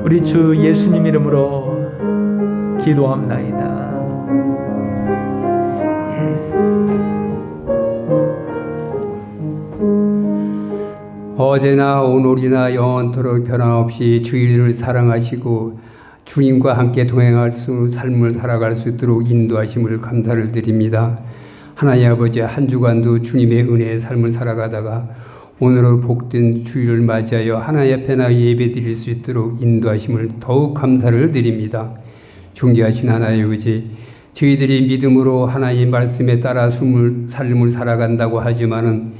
우리 주 예수님 이름으로 기도합나이다. 어제나 오늘이나 영원토록 변함없이 주의를 사랑하시고 주님과 함께 동행할 수 삶을 살아갈 수 있도록 인도하심을 감사를 드립니다. 하나님 아버지, 한 주간도 주님의 은혜의 삶을 살아가다가 오늘은 복된 주일을 맞이하여 하나님 앞에 나 예배 드릴 수 있도록 인도하심을 더욱 감사를 드립니다. 존귀하신 하나님 아버지, 저희들이 믿음으로 하나님 말씀에 따라 삶을 살아간다고 하지만은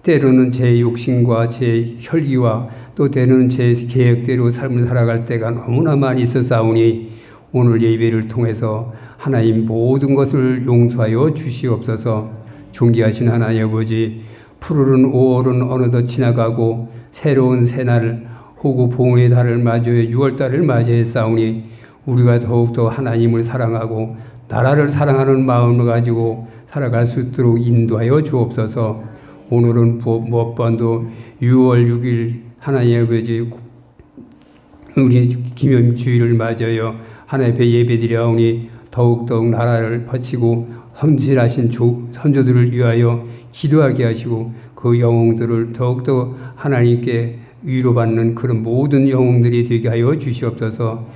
때로는 제 욕심과 제 혈기와 또 때로는 제 계획대로 삶을 살아갈 때가 너무나 많이 있었사오니 오늘 예배를 통해서 하나님 모든 것을 용서하여 주시옵소서. 존귀하신 하나님 아버지, 푸르른 5월은 어느덧 지나가고 새로운 새날 호구 봉의 달을 맞이해 6월달을 맞이했사오니 우리가 더욱더 하나님을 사랑하고 나라를 사랑하는 마음을 가지고 살아갈 수 있도록 인도하여 주옵소서. 오늘은 무엇보다도 6월 6일 하나님 아버지 우리 기념주의를 맞아요. 하나님 앞에 예배드려오니 더욱더욱 나라를 바치고 헌신하신 선조들을 위하여 기도하게 하시고 그 영웅들을 더욱더 하나님께 위로받는 그런 모든 영웅들이 되게 하여 주시옵소서.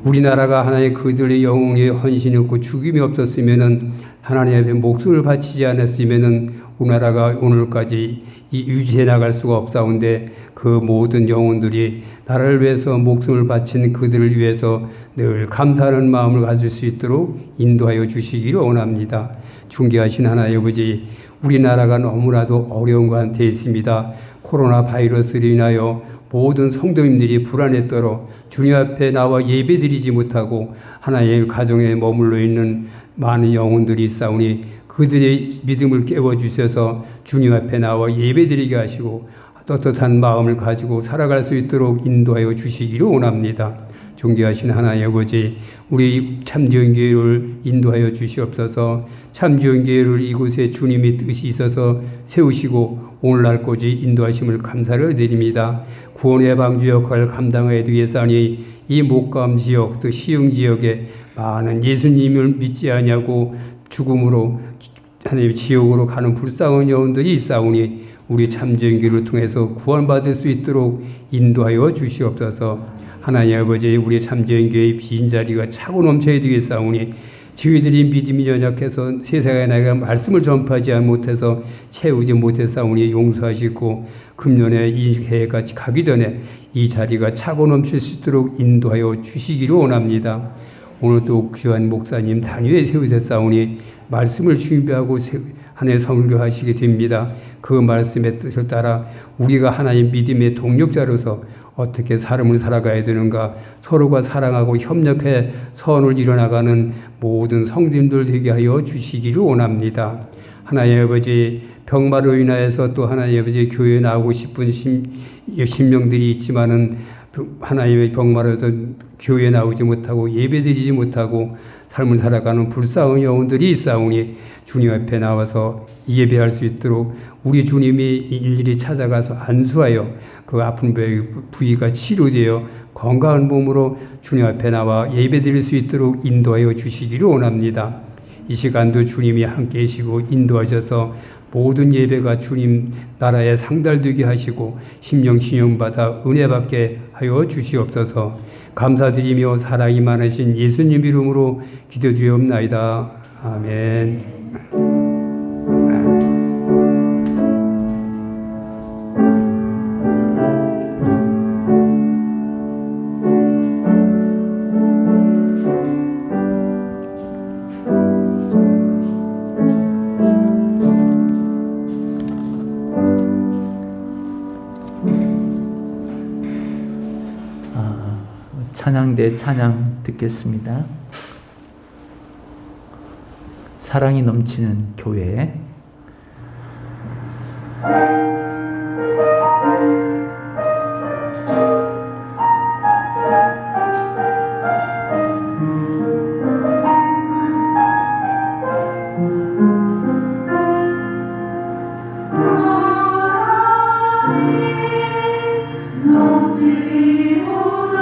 우리나라가 하나님 그들의 영웅의 헌신이 없고 죽임이 없었으면은 하나님 앞에 목숨을 바치지 않았으면은 우리나라가 오늘까지 유지해 나갈 수가 없사온데 그 모든 영혼들이 나라를 위해서 목숨을 바친 그들을 위해서 늘 감사하는 마음을 가질 수 있도록 인도하여 주시기를 원합니다. 존귀하신 하나님 아버지, 우리나라가 너무나도 어려운 가운데 있습니다. 코로나 바이러스로 인하여 모든 성도님들이 불안에 떨어 주님 앞에 나와 예배드리지 못하고 하나님의 가정에 머물러 있는 많은 영혼들이 있사오니 그들의 믿음을 깨워주셔서 주님 앞에 나와 예배드리게 하시고 떳떳한 마음을 가지고 살아갈 수 있도록 인도하여 주시기를 원합니다. 존귀하신 하나님 아버지, 우리 참지연교회를 인도하여 주시옵소서. 참지연교회를 이곳에 주님의 뜻이 있어서 세우시고 오늘날까지 인도하심을 감사를 드립니다. 구원의 방주 역할을 감당하기 위해서니 이 목감 지역 또 시흥 지역에 많은 예수님을 믿지 않냐고 죽음으로 하나님 지옥으로 가는 불쌍한 영혼들이 있사오니 우리 참전기를 통해서 구원받을 수 있도록 인도하여 주시옵소서. 하나님 아버지, 우리 참전교회의 빈자리가 차고 넘쳐야 되겠사오니 저희들이 믿음이 연약해서 세상에 나가 말씀을 전파하지 못해서 채우지 못했사오니 용서하시고 금년에 이 해가 가기 전에 이 자리가 차고 넘칠 수 있도록 인도하여 주시기를 원합니다. 오늘 또 귀한 목사님 단위에 세우셨사오니 말씀을 준비하고 한 해 설교하시게 됩니다. 그 말씀의 뜻을 따라 우리가 하나님 믿음의 동력자로서 어떻게 삶을 살아가야 되는가, 서로가 사랑하고 협력해 선을 이뤄나가는 모든 성도님들 되게 하여 주시기를 원합니다. 하나님 아버지, 병마로 인하여서 또 하나님 아버지 교회에 나오고 싶은 심령들이 있지만은 하나님의 병마로서 교회에 나오지 못하고 예배드리지 못하고 삶을 살아가는 불쌍한 영혼들이 있사오니 주님 앞에 나와서 예배할 수 있도록 우리 주님이 일일이 찾아가서 안수하여 그 아픈 부위가 치료되어 건강한 몸으로 주님 앞에 나와 예배드릴 수 있도록 인도하여 주시기를 원합니다. 이 시간도 주님이 함께 계시고 인도하셔서 모든 예배가 주님 나라에 상달되게 하시고 심령 신용받아 은혜받게 하여 주시옵소서. 감사드리며 사랑이 많으신 예수님 이름으로 기도드리옵나이다. 아멘. 찬양대 찬양 듣겠습니다. 사랑이 넘치는 교회. 넘치리로다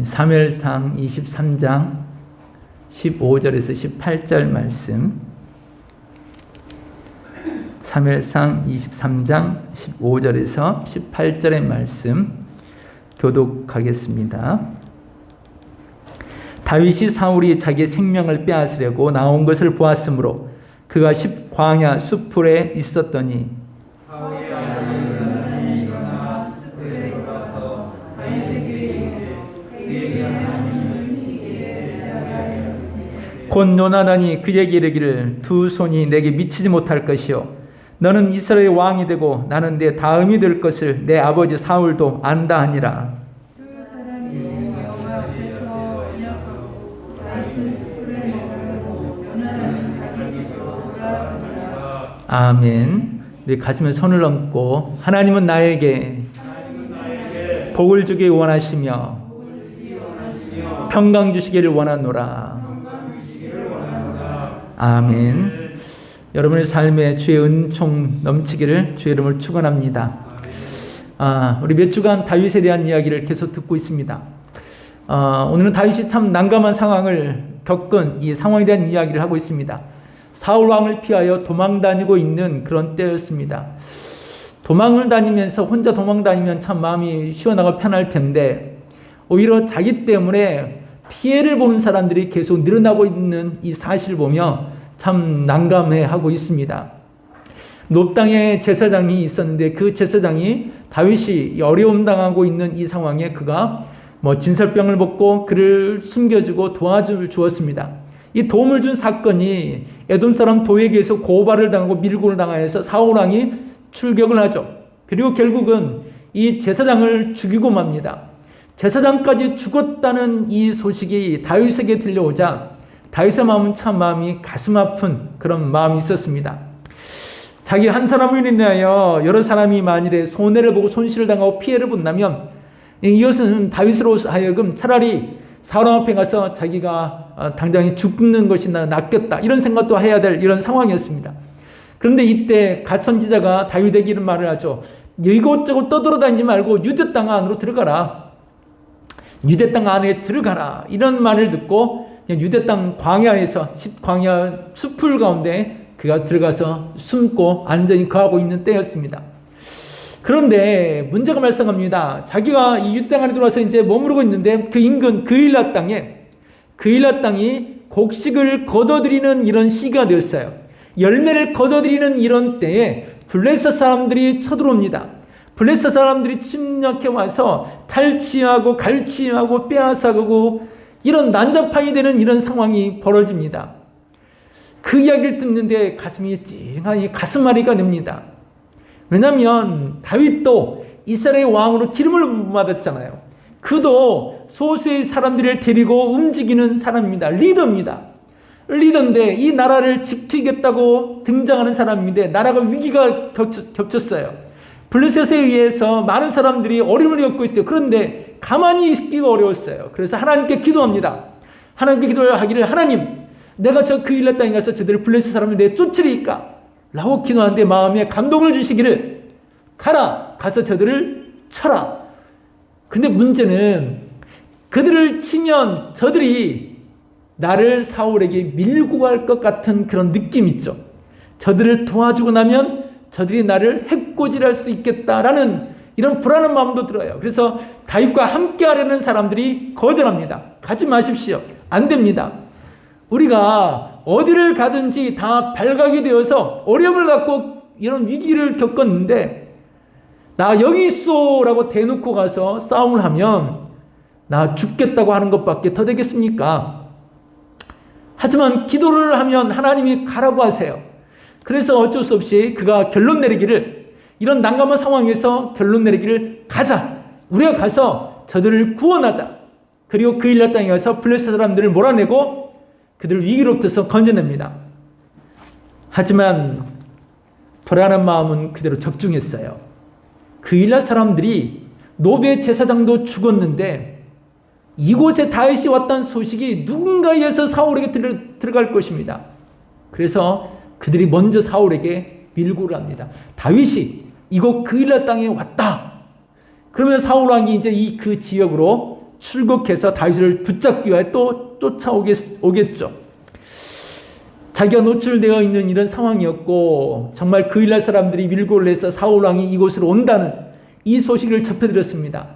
사무엘상 23장 15절에서 18절 말씀. 사무엘상 23장 15절에서 18절의 말씀 교독하겠습니다. 다윗이 사울이 자기 생명을 빼앗으려고 나온 것을 보았으므로 그가 광야 숲풀에 있었더니 곧 요나단이 그에게 이르기를 두 손이 내게 미치지 못할 것이요 너는 이스라엘의 왕이 되고 나는 내 다음이 될 것을 내 아버지 사울도 안다 하니라. 그 사람이 여호와 앞에서 언약하고 다윗은 숯불에 먹으려고 요나단은 자기 집으로 돌아가니라. 아멘. 우리 가슴에 손을 얹고 하나님은 나에게 복을 주기 원하시며 평강 주시기를 원하노라. 아멘. 여러분의 삶에 주의 은총 넘치기를 주의 이름을 축원합니다. 우리 몇 주간 다윗에 대한 이야기를 계속 듣고 있습니다. 오늘은 다윗이 참 난감한 상황을 겪은 이 상황에 대한 이야기를 하고 있습니다. 사울 왕을 피하여 도망 다니고 있는 그런 때였습니다. 도망을 다니면서 혼자 도망 다니면 참 마음이 시원하고 편할 텐데 오히려 자기 때문에 피해를 보는 사람들이 계속 늘어나고 있는 이 사실을 보며 참 난감해하고 있습니다. 놋 땅에 제사장이 있었는데 그 제사장이 다윗이 어려움 당하고 있는 이 상황에 그가 진설병을 먹고 그를 숨겨주고 도와줄 주었습니다. 이 도움을 준 사건이 에돔 사람 도에게서 고발을 당하고 밀고를 당하여서 사울 왕이 출격을 하죠. 그리고 결국은 이 제사장을 죽이고 맙니다. 제사장까지 죽었다는 이 소식이 다윗에게 들려오자 다윗의 마음은 참 마음이 가슴 아픈 그런 마음이 있었습니다. 자기 한 사람으로 인하여 여러 사람이 만일에 손해를 보고 손실을 당하고 피해를 본다면 이것은 다윗으로 하여금 차라리 사울 앞에 가서 자기가 당장에 죽는 것이 낫겠다 이런 생각도 해야 될 이런 상황이었습니다. 그런데 이때 갓 선지자가 다윗에게 이런 말을 하죠. 이곳저곳 떠돌아다니지 말고 유대 땅 안으로 들어가라. 유대 땅 안에 들어가라. 이런 말을 듣고 유대 땅 광야에서 광야 숲풀 가운데 그가 들어가서 숨고 안전히 거하고 있는 때였습니다. 그런데 문제가 발생합니다. 자기가 이 유대 땅 안에 들어와서 이제 머무르고 있는데 그 인근 그일라 땅이 곡식을 거둬들이는 이런 시기가 되었어요. 열매를 거둬들이는 이런 때에 블레셋 사람들이 쳐들어옵니다. 블레셋 사람들이 침략해 와서 탈취하고 갈취하고 빼앗아가고 이런 난잡하게 되는 이런 상황이 벌어집니다. 그 이야기를 듣는데 가슴이 찡하니 가슴앓이가 됩니다. 왜냐하면 다윗도 이스라엘 왕으로 기름을 받았잖아요. 그도 소수의 사람들을 데리고 움직이는 사람입니다. 리더인데 이 나라를 지키겠다고 등장하는 사람인데 나라가 위기가 겹쳤어요. 블레셋에 의해서 많은 사람들이 어려움을 겪고 있어요. 그런데 가만히 있기가 어려웠어요. 그래서 하나님께 기도합니다. 하나님께 기도를 하기를 하나님 내가 저 그일라 땅에 가서 저들을 블레셋 사람을 내쫓으리까? 라고 기도하는데 마음에 감동을 주시기를 가서 저들을 쳐라. 근데 문제는 그들을 치면 저들이 나를 사울에게 밀고 갈 것 같은 그런 느낌 있죠. 저들을 도와주고 나면 저들이 나를 해코지할 수도 있겠다라는 이런 불안한 마음도 들어요. 그래서 다윗과 함께 하려는 사람들이 거절합니다. 가지 마십시오. 안 됩니다. 우리가 어디를 가든지 다 발각이 되어서 어려움을 갖고 이런 위기를 겪었는데 나 여기 있어 라고 대놓고 가서 싸움을 하면 나 죽겠다고 하는 것밖에 더 되겠습니까? 하지만 기도를 하면 하나님이 가라고 하세요. 그래서 어쩔 수 없이 그가 결론 내리기를 이런 난감한 상황에서 결론 내리기를 가자. 우리가 가서 저들을 구원하자. 그리고 그일라 땅에 가서 블레셋 사람들을 몰아내고 그들을 위기로부터 건져냅니다. 하지만 불안한 마음은 그대로 적중했어요. 그일라 사람들이 노베 제사장도 죽었는데 이곳에 다윗이 왔다는 소식이 누군가에 의해서 사울에게 들어갈 것입니다. 그래서 그들이 먼저 사울에게 밀고를 합니다. 다윗이 이곳 그일라 땅에 왔다. 그러면 사울 왕이 이제 그 지역으로 출국해서 다윗을 붙잡기 위해 또 쫓아오겠죠. 자기가 노출되어 있는 이런 상황이었고 정말 그 일날 사람들이 밀고를 해서 사울 왕이 이곳으로 온다는 이 소식을 접해들었습니다.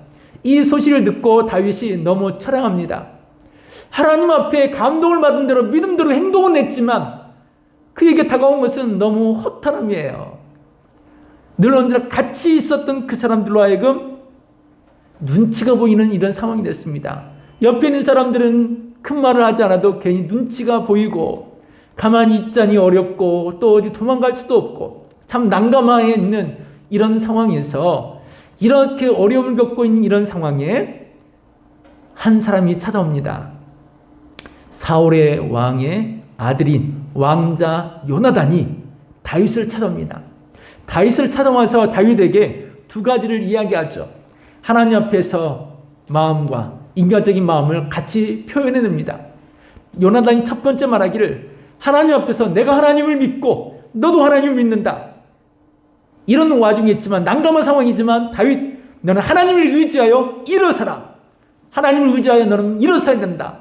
이 소식을 듣고 다윗이 너무 처량합니다. 하나님 앞에 감동을 받은 대로 믿음대로 행동은 했지만 그에게 다가온 것은 너무 허탈함이에요. 늘 언제나 같이 있었던 그 사람들로 하여금 눈치가 보이는 이런 상황이 됐습니다. 옆에 있는 사람들은 큰 말을 하지 않아도 괜히 눈치가 보이고 가만히 있자니 어렵고 또 어디 도망갈 수도 없고 참 난감해 있는 이런 상황에서 이렇게 어려움을 겪고 있는 이런 상황에 한 사람이 찾아옵니다. 사울의 왕의 아들인 왕자 요나단이 다윗을 찾아옵니다. 다윗을 찾아와서 다윗에게 두 가지를 이야기하죠. 하나님 앞에서 마음과 인간적인 마음을 같이 표현해냅니다. 요나단이 첫 번째 말하기를 하나님 앞에서 내가 하나님을 믿고 너도 하나님을 믿는다. 이런 와중에 있지만 난감한 상황이지만 다윗 너는 하나님을 의지하여 일어서라. 하나님을 의지하여 너는 일어서야 된다.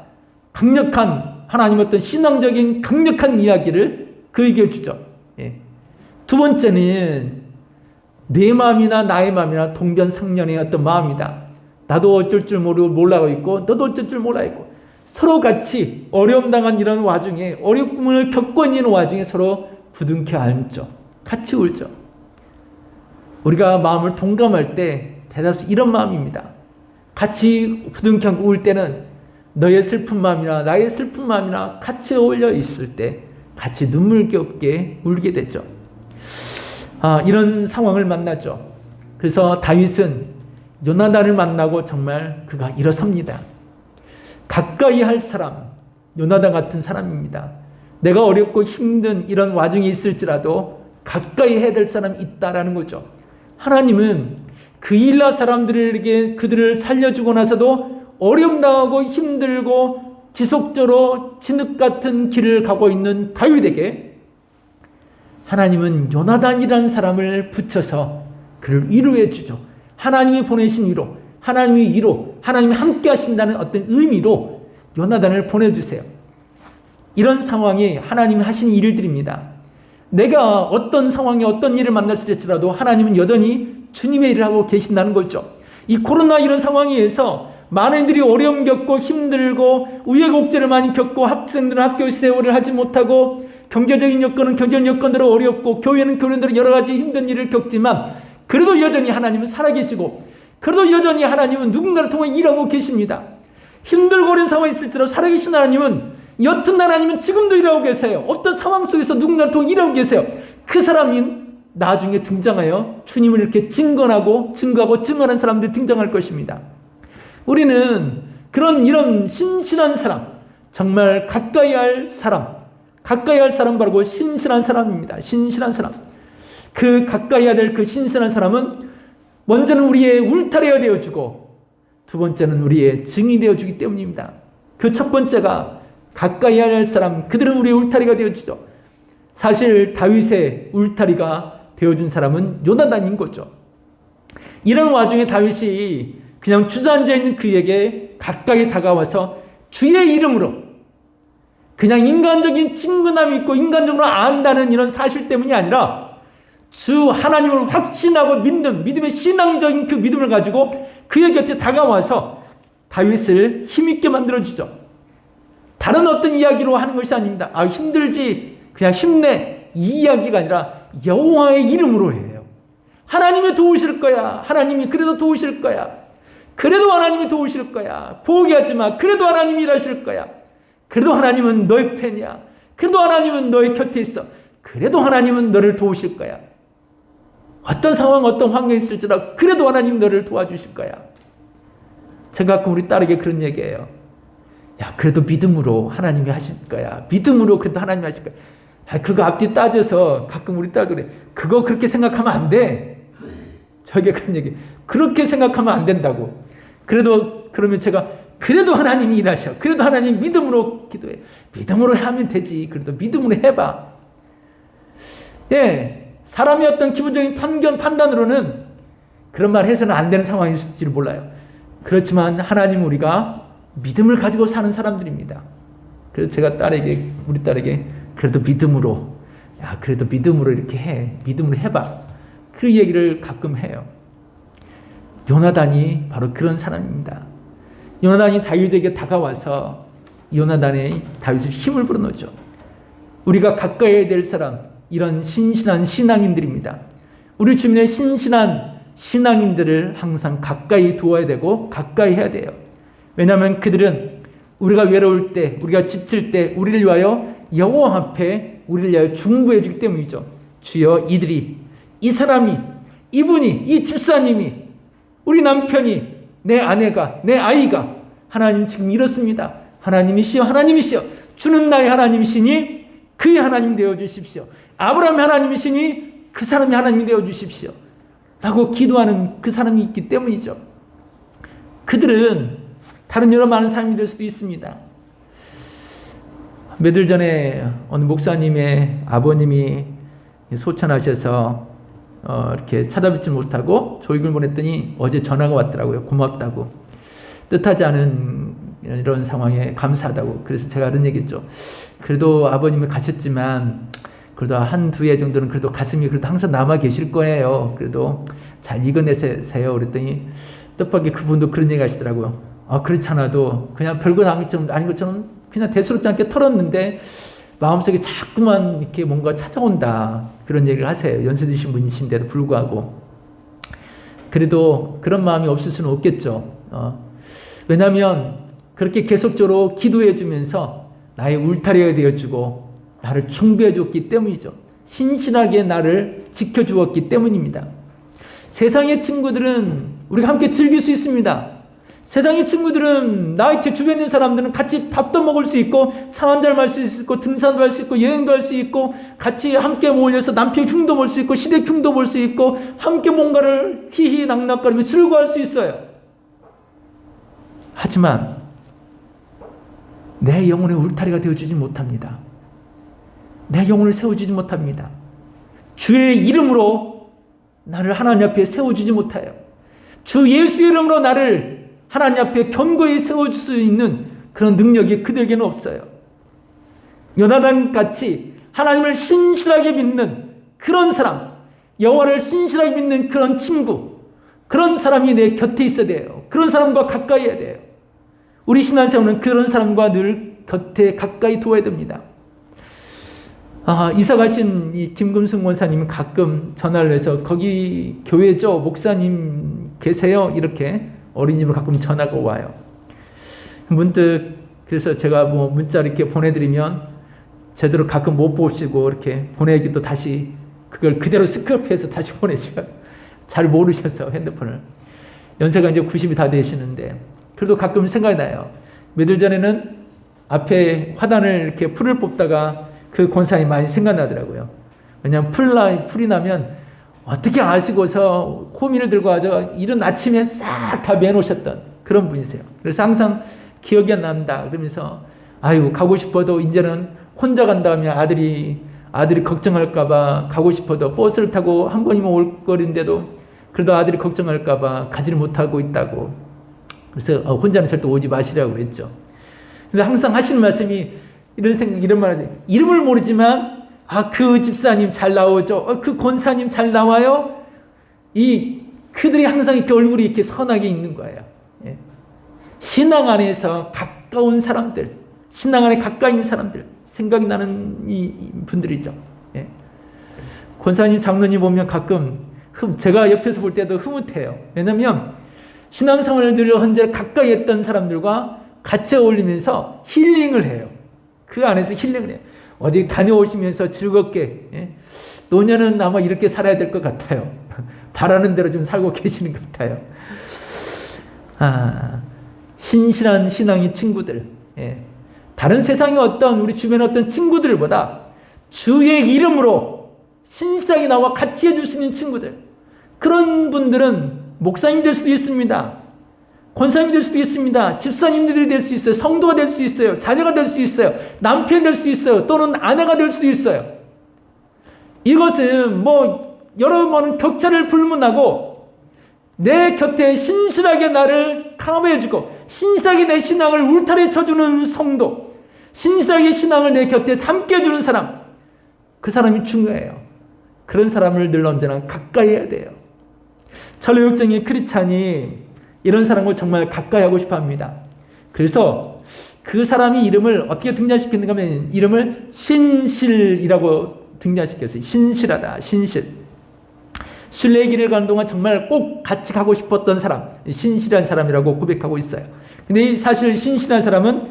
강력한 하나님 어떤 신앙적인 강력한 이야기를 그에게 해주죠. 두 번째는 내 마음이나 나의 마음이나 동변상련의 어떤 마음이다. 나도 어쩔 줄 몰라고 있고 너도 어쩔 줄 몰라 있고 서로 같이 어려움 당한 이런 와중에 어려움을 겪고 있는 와중에 서로 부둥켜 안죠. 같이 울죠. 우리가 마음을 동감할 때 대다수 이런 마음입니다. 같이 부둥켜 안고 울 때는 너의 슬픈 마음이나 나의 슬픈 마음이나 같이 어울려 있을 때 같이 눈물겹게 울게 되죠. 이런 상황을 만나죠. 그래서 다윗은 요나단을 만나고 정말 그가 일어섭니다. 가까이 할 사람, 요나단 같은 사람입니다. 내가 어렵고 힘든 이런 와중에 있을지라도 가까이 해야 될 사람이 있다라는 거죠. 하나님은 그 일라 사람들에게 그들을 살려주고 나서도 어려움 당하고 힘들고 지속적으로 진흙 같은 길을 가고 있는 다윗에게 하나님은 요나단이라는 사람을 붙여서 그를 위로해 주죠. 하나님이 보내신 위로, 하나님의 위로, 하나님이 함께 하신다는 어떤 의미로 요나단을 보내주세요. 이런 상황이 하나님이 하신 일들입니다. 내가 어떤 상황에 어떤 일을 만났을지라도 하나님은 여전히 주님의 일을 하고 계신다는 거죠. 이 코로나 이런 상황에서 많은 이들이 어려움 겪고 힘들고 우여곡절을 많이 겪고 학생들은 학교 세월을 하지 못하고 경제적인 여건은 경제적 여건대로 어렵고 교회는 교회대로 여러 가지 힘든 일을 겪지만 그래도 여전히 하나님은 살아계시고 그래도 여전히 하나님은 누군가를 통해 일하고 계십니다. 힘들고 어려운 상황에 있을지라도 살아계신 하나님은 여튼 하나님은 지금도 일하고 계세요. 어떤 상황 속에서 누군가를 통해 일하고 계세요. 그 사람이 나중에 등장하여 주님을 이렇게 증거하고 증거하는 사람들이 등장할 것입니다. 우리는 이런 신실한 사람, 정말 가까이 할 사람 바르고 신실한 사람입니다. 신실한 사람. 그 가까이 해야 될 그 신실한 사람은 먼저는 우리의 울타리가 되어주고 두 번째는 우리의 증이 되어주기 때문입니다. 그 첫 번째가 가까이 해야 할 사람, 그들은 우리의 울타리가 되어주죠. 사실 다윗의 울타리가 되어준 사람은 요나단인 거죠. 이런 와중에 다윗이 그냥 주저앉아 있는 그에게 가까이 다가와서 주의 이름으로 그냥 인간적인 친근함이 있고 인간적으로 안다는 이런 사실 때문이 아니라 주 하나님을 확신하고 믿는 믿음의 신앙적인 그 믿음을 가지고 그의 곁에 다가와서 다윗을 힘있게 만들어주죠. 다른 어떤 이야기로 하는 것이 아닙니다. 힘들지 그냥 힘내 이 이야기가 아니라 여호와의 이름으로 해요. 하나님이 도우실 거야. 하나님이 그래도 도우실 거야. 그래도 하나님이 도우실 거야. 포기하지 마. 그래도 하나님이 일하실 거야. 그래도 하나님은 너의 편이야. 그래도 하나님은 너의 곁에 있어. 그래도 하나님은 너를 도우실 거야. 어떤 상황, 어떤 환경이 있을지라도 그래도 하나님 너를 도와주실 거야. 제가 가끔 우리 딸에게 그런 얘기해요. 야, 그래도 믿음으로 하나님이 하실 거야. 믿음으로 그래도 하나님이 하실 거야. 그거 앞뒤 따져서 가끔 우리 딸도 그래. 그거 그렇게 생각하면 안 돼. 저에게 그런 얘기. 그렇게 생각하면 안 된다고. 그러면 제가 그래도 하나님이 일하셔. 그래도 하나님 믿음으로 기도해. 믿음으로 하면 되지. 그래도 믿음으로 해봐. 예, 사람의 어떤 기본적인 판단으로는 그런 말 해서는 안 되는 상황일지를 몰라요. 그렇지만 하나님 우리가 믿음을 가지고 사는 사람들입니다. 그래서 제가 우리 딸에게 그래도 믿음으로, 그래도 믿음으로 이렇게 해. 믿음으로 해봐. 그 얘기를 가끔 해요. 요나단이 바로 그런 사람입니다. 요나단이 다윗에게 다가와서 요나단의 다윗의 힘을 불어넣죠. 우리가 가까이 해야 될 사람, 이런 신실한 신앙인들입니다. 우리 주변의 신실한 신앙인들을 항상 가까이 두어야 되고 가까이 해야 돼요. 왜냐하면 그들은 우리가 외로울 때, 우리가 지칠 때 우리를 위하여 여호와 앞에 우리를 위하여 중보해 주기 때문이죠. 주여, 이 사람이, 이분이, 이 집사님이, 우리 남편이, 내 아내가, 내 아이가 하나님 지금 이렇습니다. 하나님이시여, 주는 나의 하나님이시니 그의 하나님 되어 주십시오. 아브라함의 하나님이시니 그 사람이 하나님이 되어 주십시오. 라고 기도하는 그 사람이 있기 때문이죠. 그들은 다른 여러 많은 사람이 될 수도 있습니다. 며칠 전에 어느 목사님의 아버님이 소천하셔서 이렇게 찾아뵙지 못하고 조익을 보냈더니 어제 전화가 왔더라고요. 고맙다고. 뜻하지 않은 이런 상황에 감사하다고. 그래서 제가 이런 얘기했죠. 그래도 아버님이 가셨지만 그래도 한두 해 정도는 그래도 가슴이 그래도 항상 남아 계실 거예요. 그래도 잘 이겨내세요. 그랬더니 뜻밖의 그분도 그런 얘기 하시더라고요. 그렇지 않아도 그냥 별거 아닌 것처럼 그냥 대수롭지 않게 털었는데 마음속에 자꾸만 이렇게 뭔가 찾아온다. 그런 얘기를 하세요. 연세 드신 분이신데도 불구하고. 그래도 그런 마음이 없을 수는 없겠죠. 왜냐하면 그렇게 계속적으로 기도해 주면서 나의 울타리가 되어주고 나를 충배해 줬기 때문이죠. 신실하게 나를 지켜주었기 때문입니다. 세상의 친구들은 우리가 함께 즐길 수 있습니다. 세상의 친구들은 나 이렇게 주변에 있는 사람들은 같이 밥도 먹을 수 있고 차 한잔 할 수 있고 등산도 할 수 있고 여행도 할 수 있고 같이 함께 모여서 남편 흉도 볼 수 있고 시댁 흉도 볼 수 있고 함께 뭔가를 히히 낙낙거리며 즐거워할 수 있어요. 하지만 내 영혼의 울타리가 되어주지 못합니다. 내 영혼을 세워주지 못합니다. 주의 이름으로 나를 하나님 앞에 세워주지 못해요. 주 예수의 이름으로 나를 하나님 앞에 견고히 세워줄 수 있는 그런 능력이 그들에게는 없어요. 요나단 같이 하나님을 신실하게 믿는 그런 사람, 여호와를 신실하게 믿는 그런 친구, 그런 사람이 내 곁에 있어야 돼요. 그런 사람과 가까이 해야 돼요. 우리 신앙생활은 그런 사람과 늘 곁에 가까이 두어야 됩니다. 이사 가신 이 김금승 원사님은 가끔 전화를 해서 거기 교회죠? 목사님 계세요? 이렇게 어린이집을 가끔 전화가 와요. 문득 그래서 제가 뭐 문자를 이렇게 보내드리면 제대로 가끔 못 보시고 이렇게 보내기도 다시 그걸 그대로 스크랩해서 다시 보내줘요. 잘 모르셔서 핸드폰을. 연세가 이제 90이 다 되시는데 그래도 가끔 생각이 나요. 며칠 전에는 앞에 화단을 이렇게 풀을 뽑다가 그 권사님이 많이 생각나더라고요. 왜냐하면 풀이 나면 어떻게 아시고서 호미를 들고 와서 이른 아침에 싹 다 매놓으셨던 그런 분이세요. 그래서 항상 기억이 안 난다 그러면서 가고 싶어도 이제는 혼자 간다면 아들이 걱정할까봐 가고 싶어도 버스를 타고 한 번이면 올 거리인데도 그래도 아들이 걱정할까봐 가지를 못하고 있다고. 그래서 혼자는 절대 오지 마시라고 그랬죠. 근데 항상 하시는 말씀이 이런 말 하세요. 이름을 모르지만 그 집사님 잘 나오죠. 그 권사님 잘 나와요. 그들이 항상 이렇게 얼굴이 이렇게 선하게 있는 거예요. 예. 신앙 안에서 가까운 사람들, 신앙 안에 가까이 있는 사람들 생각이 나는 이 분들이죠. 예. 권사님, 장로님 보면 가끔 제가 옆에서 볼 때도 흐뭇해요. 왜냐하면 신앙생활을 늘 언제나 가까이 했던 사람들과 같이 어울리면서 힐링을 해요. 그 안에서 힐링을 해요. 어디 다녀오시면서 즐겁게 노년은 아마 이렇게 살아야 될 것 같아요. 바라는 대로 좀 살고 계시는 것 같아요. 신실한 신앙의 친구들, 다른 세상의 우리 주변의 어떤 친구들보다 주의 이름으로 신실하게 나와 같이 해줄 수 있는 친구들, 그런 분들은 목사님 될 수도 있습니다. 권사님이 될 수도 있습니다. 집사님들이 될 수 있어요. 성도가 될 수 있어요. 자녀가 될 수 있어요. 남편 될 수 있어요. 또는 아내가 될 수도 있어요. 이것은 여러 번은 격차를 불문하고 내 곁에 신실하게 나를 강화해주고 신실하게 내 신앙을 울타리에 쳐주는 성도, 신실하게 신앙을 내 곁에 함께 해주는 사람, 그 사람이 중요해요. 그런 사람을 늘 언제나 가까이 해야 돼요. 전례욕정의 크리스찬이 이런 사람을 정말 가까이 하고 싶어 합니다. 그래서 그 사람이 이름을 어떻게 등장시키는가 하면 이름을 신실이라고 등장시켰어요. 신실하다, 신실. 순례의 길을 가는 동안 정말 꼭 같이 가고 싶었던 사람, 신실한 사람이라고 고백하고 있어요. 근데 사실 신실한 사람은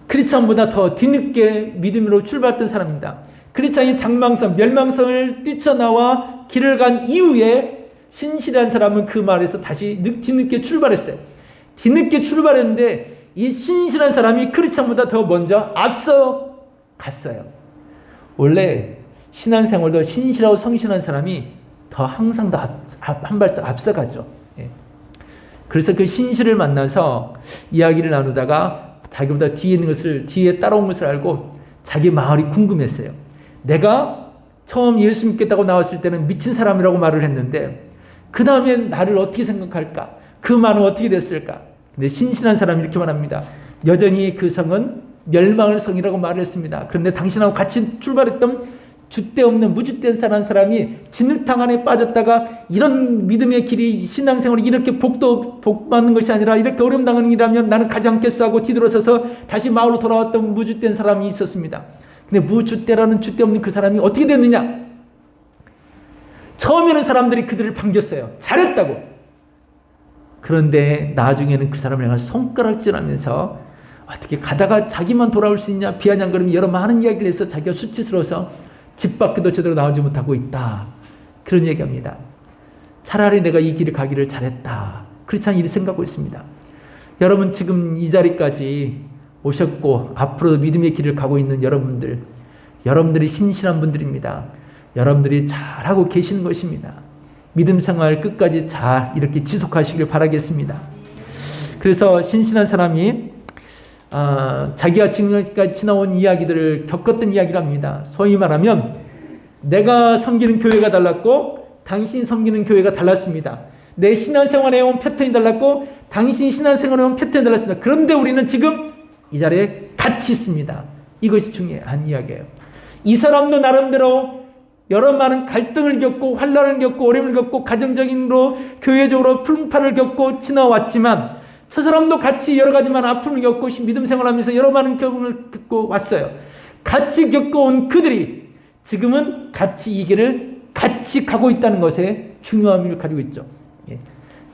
크리스찬보다 더 뒤늦게 믿음으로 출발했던 사람입니다. 크리스찬이 장망성, 멸망성을 뛰쳐나와 길을 간 이후에 신실한 사람은 그 말에서 다시 뒤늦게 출발했어요. 뒤늦게 출발했는데 이 신실한 사람이 크리스찬보다 더 먼저 앞서 갔어요. 원래 신앙생활도 신실하고 성실한 사람이 더 항상 더 한 발짝 앞서가죠. 예. 그래서 그 신실을 만나서 이야기를 나누다가 자기보다 뒤에 있는 것을, 뒤에 따라온 것을 알고 자기 마을이 궁금했어요. 내가 처음 예수 믿겠다고 나왔을 때는 미친 사람이라고 말을 했는데 그 다음에 나를 어떻게 생각할까? 그 말은 어떻게 됐을까? 근데 신실한 사람이 이렇게 말합니다. 여전히 그 성은 멸망의 성이라고 말을 했습니다. 그런데 당신하고 같이 출발했던 줏대 없는 무줏대 사람이 진흙탕 안에 빠졌다가 이런 믿음의 길이 신앙생활이 이렇게 복 받는 것이 아니라 이렇게 어려움 당하는 일이라면 나는 가지 않겠어 하고 뒤돌아서서 다시 마을로 돌아왔던 무줏대 사람이 있었습니다. 근데 무줏대라는 줏대 없는 그 사람이 어떻게 됐느냐? 처음에는 사람들이 그들을 반겼어요. 잘했다고. 그런데 나중에는 그 사람을 향해 손가락질하면서 어떻게 가다가 자기만 돌아올 수 있냐, 비아냥거리며 여러 많은 이야기를 해서 자기가 수치스러워서 집 밖에도 제대로 나오지 못하고 있다. 그런 얘기합니다. 차라리 내가 이 길을 가기를 잘했다. 크리스찬이 이렇게 생각하고 있습니다. 여러분 지금 이 자리까지 오셨고 앞으로도 믿음의 길을 가고 있는 여러분들, 여러분들이 신실한 분들입니다. 여러분들이 잘하고 계시는 것입니다. 믿음 생활 끝까지 잘 이렇게 지속하시길 바라겠습니다. 그래서 신실한 사람이 자기가 지금까지 지나온 이야기들을 겪었던 이야기를 합니다. 소위 말하면 내가 섬기는 교회가 달랐고 당신이 섬기는 교회가 달랐습니다. 내 신앙생활에 온 패턴이 달랐고 당신이 신앙생활에 온 패턴이 달랐습니다. 그런데 우리는 지금 이 자리에 같이 있습니다. 이것이 중요한 이야기예요. 이 사람도 나름대로 여러 많은 갈등을 겪고 환난을 겪고 어려움을 겪고 가정적인으로 교회적으로 풍파를 겪고 지나왔지만 저 사람도 같이 여러 가지 많은 아픔을 겪고 믿음 생활하면서 여러 많은 경험을 겪고 왔어요. 같이 겪어온 그들이 지금은 같이 이 길을 같이 가고 있다는 것에 중요한 의미를 가지고 있죠. 예.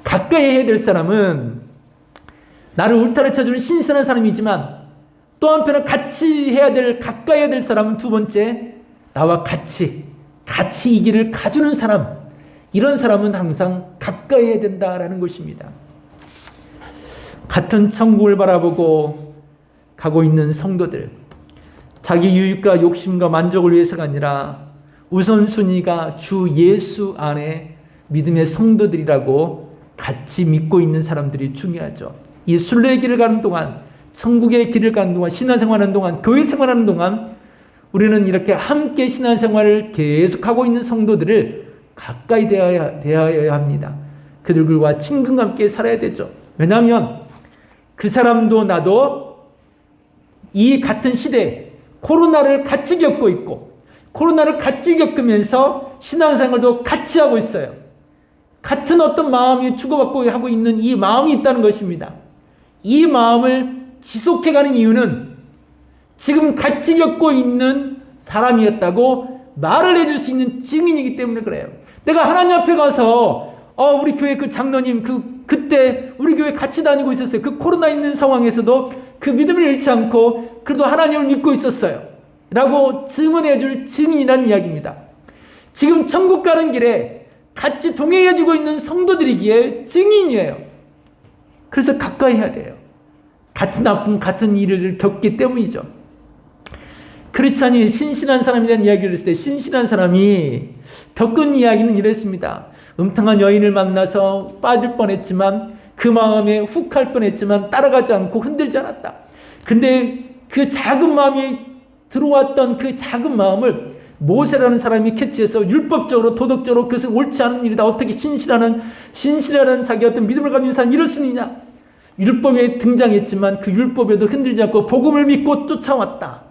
가까이 해야 될 사람은 나를 울타리 쳐주는 신선한 사람이지만 또 한편은 같이 해야 될, 가까이 해야 될 사람은 두 번째, 나와 같이 이 길을 가주는 사람, 이런 사람은 항상 가까이 해야 된다라는 것입니다. 같은 천국을 바라보고 가고 있는 성도들, 자기 유익과 욕심과 만족을 위해서가 아니라 우선순위가 주 예수 안에 믿음의 성도들이라고 같이 믿고 있는 사람들이 중요하죠. 이 순례의 길을 가는 동안, 천국의 길을 가는 동안, 신앙생활하는 동안, 교회 생활하는 동안 우리는 이렇게 함께 신앙생활을 계속하고 있는 성도들을 가까이 대하여야 합니다. 그들과 친근과 함께 살아야 되죠. 왜냐하면 그 사람도 나도 이 같은 시대에 코로나를 같이 겪고 있고 코로나를 같이 겪으면서 신앙생활도 같이 하고 있어요. 같은 어떤 마음이 주고받고 하고 있는 이 마음이 있다는 것입니다. 이 마음을 지속해가는 이유는 지금 같이 겪고 있는 사람이었다고 말을 해줄 수 있는 증인이기 때문에 그래요. 내가 하나님 앞에 가서 우리 교회 그 장로님 그때 우리 교회 같이 다니고 있었어요. 그 코로나 있는 상황에서도 그 믿음을 잃지 않고 그래도 하나님을 믿고 있었어요. 라고 증언해 줄 증인이라는 이야기입니다. 지금 천국 가는 길에 같이 동행해주고 있는 성도들이기에 증인이에요. 그래서 가까이 해야 돼요. 같은 아픔, 같은 일을 겪기 때문이죠. 크리스찬이 신실한 사람에 대한 이야기를 했을 때 신실한 사람이 겪은 이야기는 이랬습니다. 음탕한 여인을 만나서 빠질 뻔했지만 그 마음에 훅 할 뻔했지만 따라가지 않고 흔들지 않았다. 근데 그 작은 마음이 들어왔던 그 작은 마음을 모세라는 사람이 캐치해서 율법적으로 도덕적으로 그것은 옳지 않은 일이다. 어떻게 신실하는 자기 어떤 믿음을 가진 사람이 이럴 수 있느냐. 율법에 등장했지만 그 율법에도 흔들지 않고 복음을 믿고 쫓아왔다.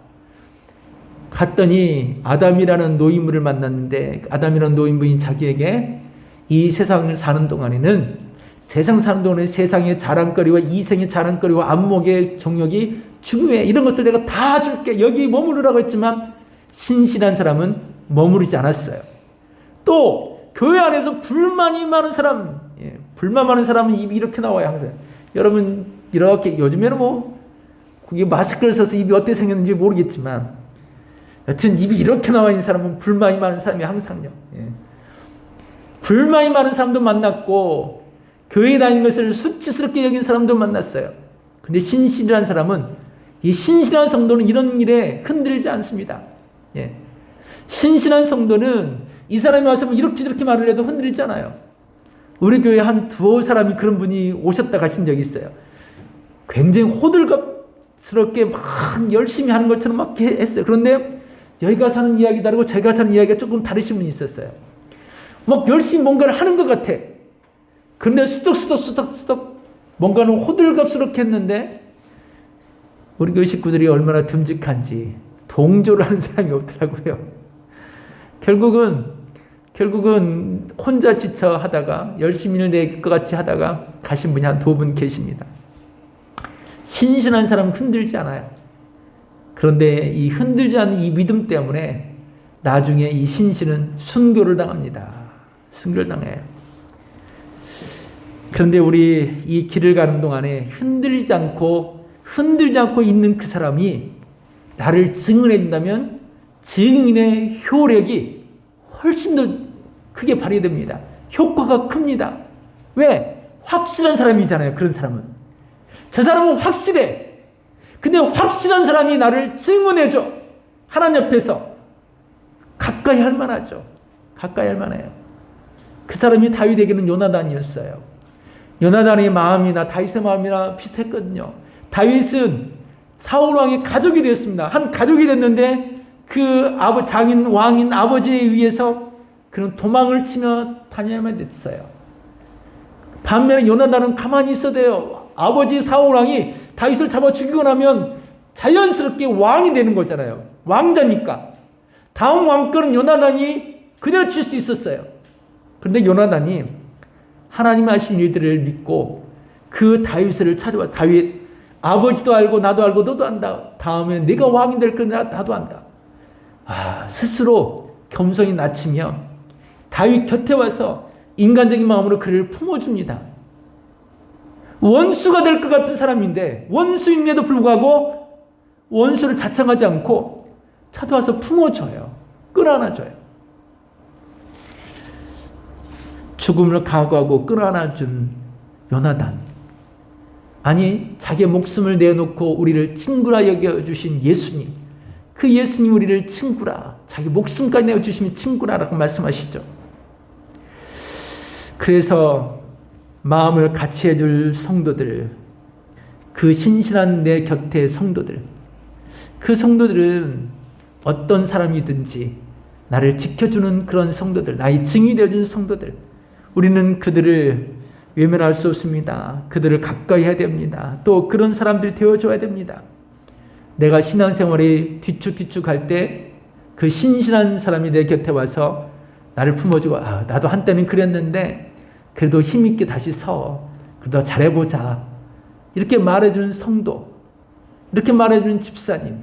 갔더니 아담이라는 노인분을 만났는데 아담이라는 노인분이 자기에게 이 세상을 사는 동안에는 세상의 자랑거리와 이생의 자랑거리와 안목의 정욕이 죽음에 이런 것들 내가 다 줄게. 여기 머무르라고 했지만 신실한 사람은 머무르지 않았어요. 또 교회 안에서 불만이 많은 사람, 불만 많은 사람은 입이 이렇게 나와요. 항상. 여러분 이렇게 요즘에는 뭐 그게 마스크를 써서 입이 어떻게 생겼는지 모르겠지만 여튼 입이 이렇게 나와 있는 사람은 불만이 많은 사람이 항상요. 불만이 많은 사람도 만났고 교회에 다니는 것을 수치스럽게 여긴 사람도 만났어요. 근데 신실한 사람은 이 신실한 성도는 이런 일에 흔들리지 않습니다. 신실한 성도는 이 사람이 와서 뭐 이렇게 저렇게 말을 해도 흔들리지 않아요. 우리 교회에 한 두어 사람이 그런 분이 오셨다 가신 적이 있어요. 굉장히 호들갑스럽게 막 열심히 하는 것처럼 막 했어요. 그런데 여기가 사는 이야기 다르고 제가 사는 이야기가 조금 다르신 분이 있었어요. 막 열심히 뭔가를 하는 것 같아. 그런데 수덕수덕 뭔가는 호들갑스럽게 했는데 우리 교회 식구들이 얼마나 듬직한지 동조를 하는 사람이 없더라고요. 결국은 혼자 지쳐 하다가 열심히 일 낼 것 같이 하다가 가신 분이 한 두 분 계십니다. 신실한 사람은 흔들지 않아요. 그런데 이 흔들지 않는 이 믿음 때문에 나중에 이 신실은 순교를 당합니다. 순교를 당해요. 그런데 우리 이 길을 가는 동안에 흔들지 않고 있는 그 사람이 나를 증언해 준다면 증인의 효력이 훨씬 더 크게 발휘됩니다. 효과가 큽니다. 왜? 확실한 사람이잖아요. 그런 사람은. 저 사람은 확실해. 근데 확실한 사람이 나를 증언해줘. 하나님 옆에서. 가까이 할 만하죠. 가까이 할 만해요. 그 사람이 다윗에게는 요나단이었어요. 요나단의 마음이나 다윗의 마음이나 비슷했거든요. 다윗은 사울 왕의 가족이 되었습니다. 한 가족이 됐는데 그 왕인 아버지에 의해서 그런 도망을 치며 다녀야만 됐어요. 반면에 요나단은 가만히 있어야 돼요. 아버지 사울 왕이 다윗을 잡아 죽이고 나면 자연스럽게 왕이 되는 거잖아요. 왕자니까. 다음 왕권은 요나단이 그대로 칠 수 있었어요. 그런데 요나단이 하나님 하신 일들을 믿고 그 다윗을 찾아와. 다윗 아버지도 알고 나도 알고 너도 안다. 다음에 네가 왕이 될 거냐 나도 안다. 스스로 겸손히 낮추며 다윗 곁에 와서 인간적인 마음으로 그를 품어줍니다. 원수가 될 것 같은 사람인데 원수임에도 불구하고 원수를 자청하지 않고 찾아와서 품어줘요. 끌어안아줘요. 죽음을 각오하고 끌어안아준 요나단. 아니 자기의 목숨을 내놓고 우리를 친구라 여겨주신 예수님. 그 예수님 우리를 친구라. 자기 목숨까지 내어주시면 친구라라고 말씀하시죠. 그래서 마음을 같이 해줄 성도들, 그 신실한 내 곁의 성도들, 그 성도들은 어떤 사람이든지 나를 지켜주는 그런 성도들, 나의 증인이 되어주는 성도들, 우리는 그들을 외면할 수 없습니다. 그들을 가까이 해야 됩니다. 또 그런 사람들이 되어줘야 됩니다. 내가 신앙생활에 뒤축뒤축 할 때 그 신실한 사람이 내 곁에 와서 나를 품어주고 나도 한때는 그랬는데 그래도 힘있게 다시 서. 그래도 잘해보자. 이렇게 말해주는 성도, 이렇게 말해주는 집사님,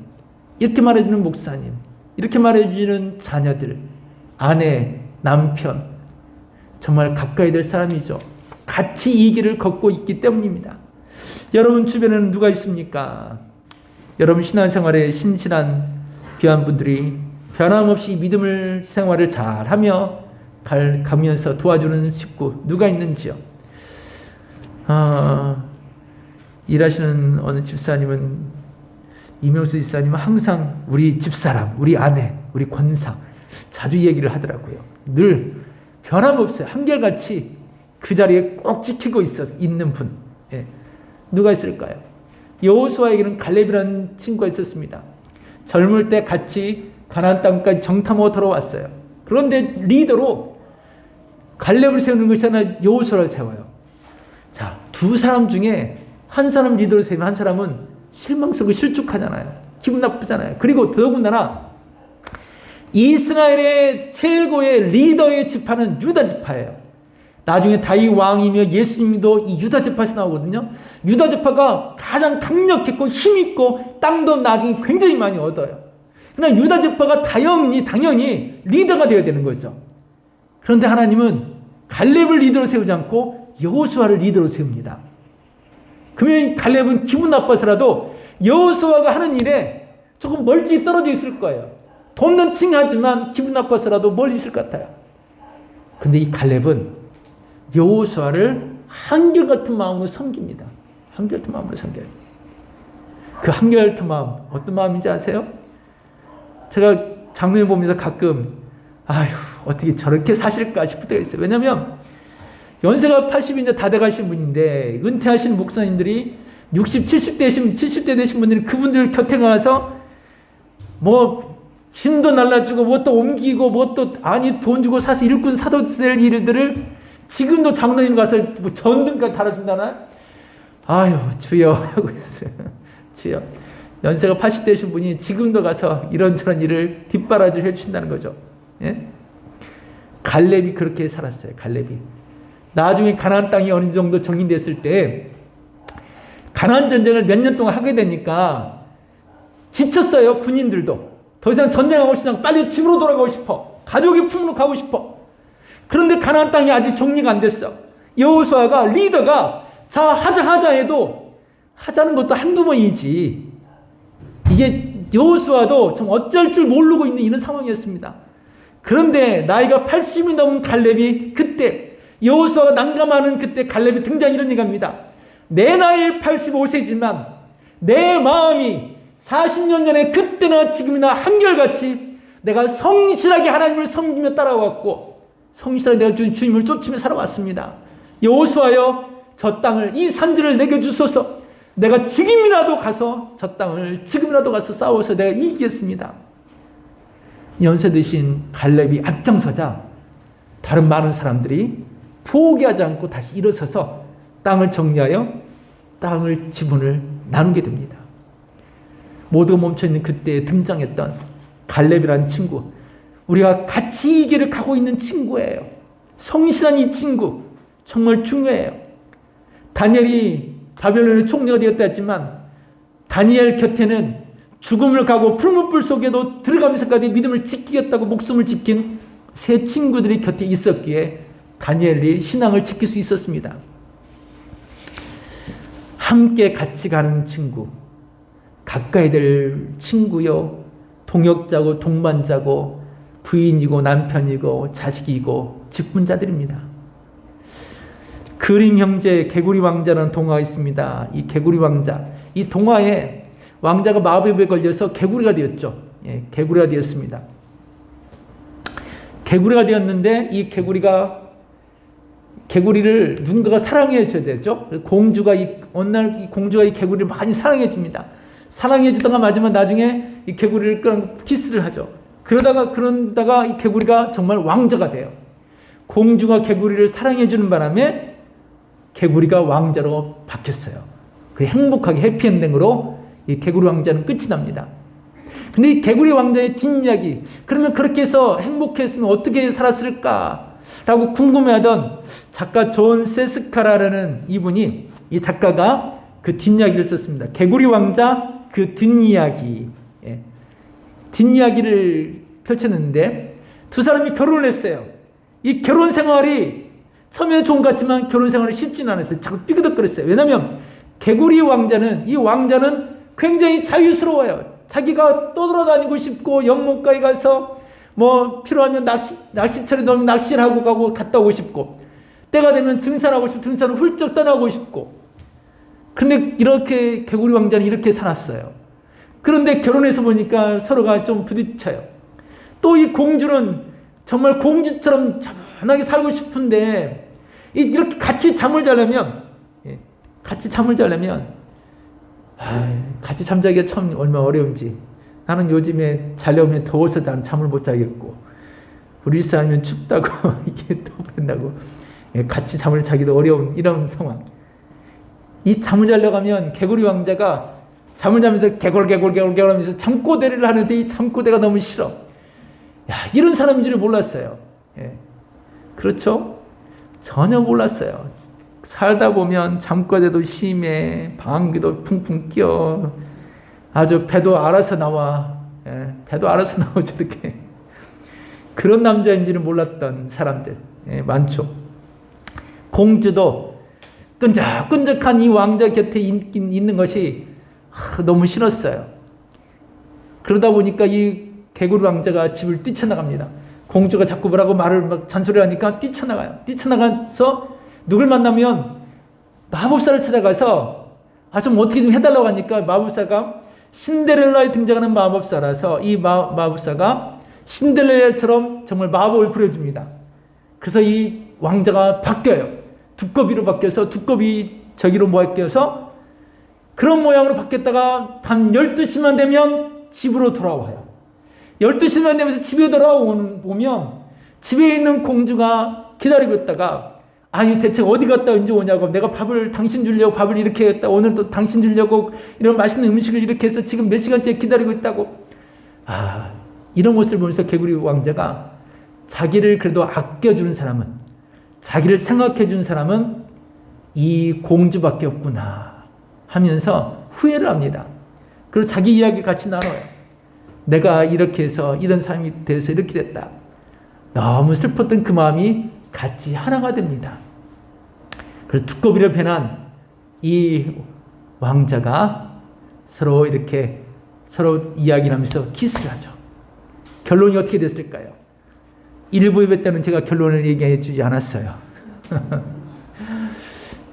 이렇게 말해주는 목사님, 이렇게 말해주는 자녀들, 아내, 남편, 정말 가까이 될 사람이죠. 같이 이 길을 걷고 있기 때문입니다. 여러분 주변에는 누가 있습니까? 여러분 신앙생활에 신실한 귀한 분들이 변함없이 믿음을 생활을 잘하며 가면서 도와주는 식구 누가 있는지요? 일하시는 어느 집사님은, 이명수 집사님은 항상 우리 집사람, 우리 아내, 우리 권사 자주 얘기를 하더라고요. 늘 변함없어요. 한결같이 그 자리에 꼭 지키고 있는 분. 누가 있을까요? 여호수아에게는 갈렙이라는 친구가 있었습니다. 젊을 때 같이 가나안 땅까지 정탐하고 돌아왔어요. 그런데 리더로 갈렙을 세우는 것이 아니라 여호수아를 세워요. 자, 두 사람 중에 한 사람 리더로 세우면 한 사람은 실망스럽고 실족하잖아요. 기분 나쁘잖아요. 그리고 더군다나 이스라엘의 최고의 리더의 지파는 유다 지파예요. 나중에 다윗 왕이며 예수님도 이 유다 지파에서 나오거든요. 유다 지파가 가장 강력했고 힘있고 땅도 나중에 굉장히 많이 얻어요. 그러나 유다 지파가 당연히 리더가 되어야 되는 거죠. 그런데 하나님은 갈렙을 리더로 세우지 않고 여호수아를 리더로 세웁니다. 그러면 갈렙은 기분 나빠서라도 여호수아가 하는 일에 조금 멀찍이 떨어져 있을 거예요. 돕는 칭하지만 기분 나빠서라도 멀리 있을 것 같아요. 그런데 이 갈렙은 여호수아를 한결같은 마음으로 섬깁니다. 한결같은 마음으로 섬겨요. 그 한결같은 마음 어떤 마음인지 아세요? 제가 장로님 보면서 가끔 아휴 어떻게 저렇게 사실까 싶을 때가 있어요. 왜냐하면 연세가 80이 이제 다 돼가신 분인데 은퇴하신 목사님들이 60, 70대 되신 분들이 그분들 곁에 가서 뭐 짐도 날라주고 뭐 또 옮기고 뭐 또 아니 돈 주고 사서 일꾼 사도 될 일들을 지금도 장로님 가서 뭐 전등까지 달아준다나? 아유 주여 하고 있어요. 주여. 연세가 80 되신 분이 지금도 가서 이런저런 일을 뒷바라지를 해주신다는 거죠. 예? 갈렙이 그렇게 살았어요. 갈렙이. 나중에 가나안 땅이 어느 정도 정리됐을 때 가나안 전쟁을 몇 년 동안 하게 되니까 지쳤어요. 군인들도. 더 이상 전쟁하고 싶지 않고 빨리 집으로 돌아가고 싶어. 가족의 품으로 가고 싶어. 그런데 가나안 땅이 아직 정리가 안 됐어. 여호수아가 리더가 자 하자 해도 하자는 것도 한두 번이지. 이게 여호수아도 좀 어쩔 줄 모르고 있는 이런 상황이었습니다. 그런데 나이가 80이 넘은 갈렙이 그때 여호수아가 난감하는 그때 갈렙이 등장 이런 얘기합니다. 내 나이 85세지만 내 마음이 40년 전에 그때나 지금이나 한결같이 내가 성실하게 하나님을 섬기며 따라왔고 성실하게 내가 주님을 쫓으며 살아왔습니다. 여호수아여 저 땅을 이 산지를 내게 주소서. 내가 지금이라도 가서 저 땅을 지금이라도 가서 싸워서 내가 이기겠습니다. 연세 드신 갈렙이 앞장서자 다른 많은 사람들이 포기하지 않고 다시 일어서서 땅을 정리하여 땅을 지분을 나누게 됩니다. 모두가 멈춰있는 그때에 등장했던 갈렙이라는 친구, 우리가 같이 이 길을 가고 있는 친구예요. 성실한 이 친구 정말 중요해요. 다니엘이 바벨론의 총리가 되었다 했지만 다니엘 곁에는 죽음을 가고 풀무불 속에도 들어가면서까지 믿음을 지키겠다고 목숨을 지킨 세 친구들이 곁에 있었기에 다니엘이 신앙을 지킬 수 있었습니다. 함께 같이 가는 친구, 가까이 될 친구요, 동역자고 동반자고 부인이고 남편이고 자식이고 직분자들입니다. 그림 형제 개구리 왕자라는 동화가 있습니다. 이 개구리 왕자, 이 동화에 왕자가 마법에 걸려서 개구리가 되었죠. 예, 개구리가 되었습니다. 개구리가 되었는데 이 개구리를 누군가가 사랑해 줘야 되죠. 공주가 어느 날 이 공주가 이 개구리를 많이 사랑해 줍니다. 사랑해 주다가 마지막 나중에 이 개구리를 끌어 키스를 하죠. 그러다가 이 개구리가 정말 왕자가 돼요. 공주가 개구리를 사랑해 주는 바람에 개구리가 왕자로 바뀌었어요. 그 행복하게 해피엔딩으로 이 개구리 왕자는 끝이 납니다. 근데 이 개구리 왕자의 뒷이야기, 그러면 그렇게 해서 행복했으면 어떻게 살았을까? 라고 궁금해하던 작가 존 세스카라라는 이분이, 이 작가가 그 뒷이야기를 썼습니다. 개구리 왕자 그 뒷이야기. 예. 뒷이야기를 펼쳤는데 두 사람이 결혼을 했어요. 이 결혼 생활이 처음에는 좋은 것 같지만 결혼 생활이 쉽지는 않았어요. 자꾸 삐그덕거렸어요. 왜냐하면 개구리 왕자는, 이 왕자는 굉장히 자유스러워요. 자기가 떠돌아다니고 싶고 연못가에 가서 뭐 필요하면 낚시처리 넣으면 낚시를 하고 가고 갔다 오고 싶고, 때가 되면 등산하고 싶고 등산을 훌쩍 떠나고 싶고. 그런데 이렇게 개구리 왕자는 이렇게 살았어요. 그런데 결혼해서 보니까 서로가 좀 부딪혀요. 또 이 공주는 정말 공주처럼 편하게 살고 싶은데 이렇게 같이 잠을 자려면 같이 잠자기가 참 얼마나 어려운지 나는 요즘에 자려면 더워서 난 잠을 못 자겠고 우리 집사람은 춥다고 이게 또 된다고 같이 잠을 자기도 어려운 이런 상황. 이 잠을 자려고 하면 개구리 왕자가 잠을 자면서 개골 하면서 잠꼬대를 하는데 이 잠꼬대가 너무 싫어. 야, 이런 사람인 줄 몰랐어요. 예. 그렇죠? 전혀 몰랐어요. 살다 보면 잠꼬대도 심해, 방귀도 풍풍 끼어, 아주 배도 알아서 나와, 예. 배도 알아서 나와 저렇게. 그런 남자인지는 몰랐던 사람들 많죠. 공주도 끈적끈적한 이 왕자 곁에 있는 것이 너무 싫었어요. 그러다 보니까 이 개구리 왕자가 집을 뛰쳐나갑니다. 공주가 자꾸 뭐라고 말을 막 잔소리하니까 뛰쳐나가요. 뛰쳐나가서 누굴 만나면 마법사를 찾아가서 좀 어떻게 좀 해달라고 하니까 마법사가 신데렐라에 등장하는 마법사라서 이 마법사가 신데렐라처럼 정말 마법을 부려줍니다. 그래서 이 왕자가 바뀌어요. 두꺼비로 바뀌어서 두꺼비 저기로 바뀌어서 그런 모양으로 바뀌었다가 밤 12시만 되면 집으로 돌아와요. 12시만 되면서 집에 돌아오면 집에 있는 공주가 기다리고 있다가 아니 대체 어디 갔다 언제 오냐고 내가 밥을 당신 주려고 밥을 이렇게 했다 오늘 또 당신 주려고 이런 맛있는 음식을 이렇게 해서 지금 몇 시간째 기다리고 있다고 이런 모습을 보면서 개구리 왕자가 자기를 그래도 아껴주는 사람은 자기를 생각해주는 사람은 이 공주밖에 없구나 하면서 후회를 합니다. 그리고 자기 이야기를 같이 나눠요. 내가 이렇게 해서 이런 사람이 돼서 이렇게 됐다. 너무 슬펐던 그 마음이 같이 하나가 됩니다. 그래서 두꺼비로 변한 이 왕자가 서로 이렇게 서로 이야기를 하면서 키스를 하죠. 결론이 어떻게 됐을까요? 1부 예배 때는 제가 결론을 얘기해 주지 않았어요.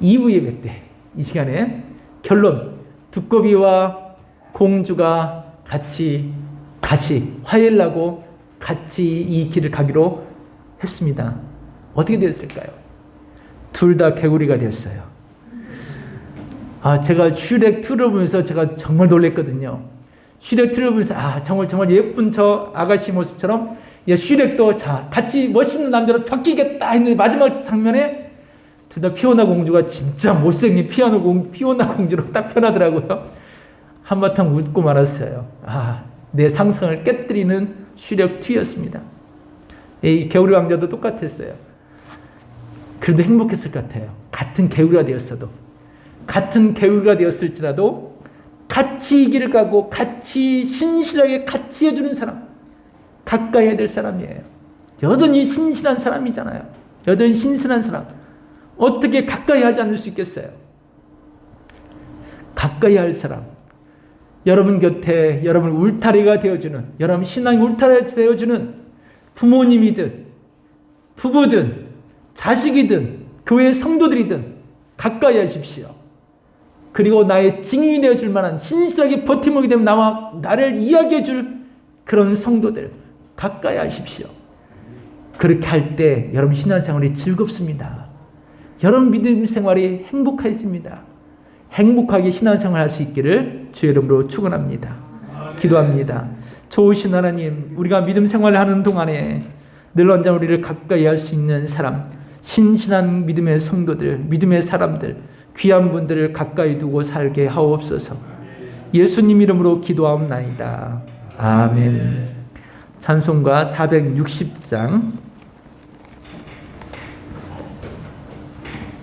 2부 예배 때 이 시간에 결론 두꺼비와 공주가 같이 다시 화해를 하고 같이 이 길을 가기로 했습니다. 어떻게 되었을까요? 둘 다 개구리가 되었어요. 제가 슈렉 2를 보면서 제가 정말 놀랐거든요. 슈렉 2를 보면서 정말 예쁜 저 아가씨 모습처럼 슈렉도 같이 멋있는 남자로 바뀌겠다 했는데 마지막 장면에 둘 다 피오나 공주가 진짜 못생긴 피오나 공주로 딱 변하더라고요. 한바탕 웃고 말았어요. 내 상상을 깨뜨리는 슈렉 2였습니다. 이 개구리 왕자도 똑같았어요. 그래도 행복했을 것 같아요. 같은 개구리가 되었어도. 같은 개구리가 되었을지라도 같이 이 길을 가고 같이 신실하게 같이 해주는 사람. 가까이 해야 될 사람이에요. 여전히 신실한 사람이잖아요. 여전히 신실한 사람. 어떻게 가까이 하지 않을 수 있겠어요? 가까이 할 사람. 여러분 곁에 여러분 울타리가 되어주는, 여러분 신앙이 울타리가 되어주는 부모님이든 부부든 자식이든 교회 성도들이든 가까이 하십시오. 그리고 나의 증인이 되어줄 만한 신실하게 버팀목이 되면 나를 이야기해 줄 그런 성도들 가까이 하십시오. 그렇게 할 때 여러분 신앙생활이 즐겁습니다. 여러분 믿음 생활이 행복해집니다. 행복하게 신앙생활 할 수 있기를 주의 이름으로 축원합니다. 기도합니다. 좋으신 하나님, 우리가 믿음 생활을 하는 동안에 늘 언제나 우리를 가까이 할 수 있는 사람, 신실한 믿음의 성도들, 믿음의 사람들, 귀한 분들을 가까이 두고 살게 하옵소서. 예수님 이름으로 기도하옵나이다. 아멘. 찬송가 460장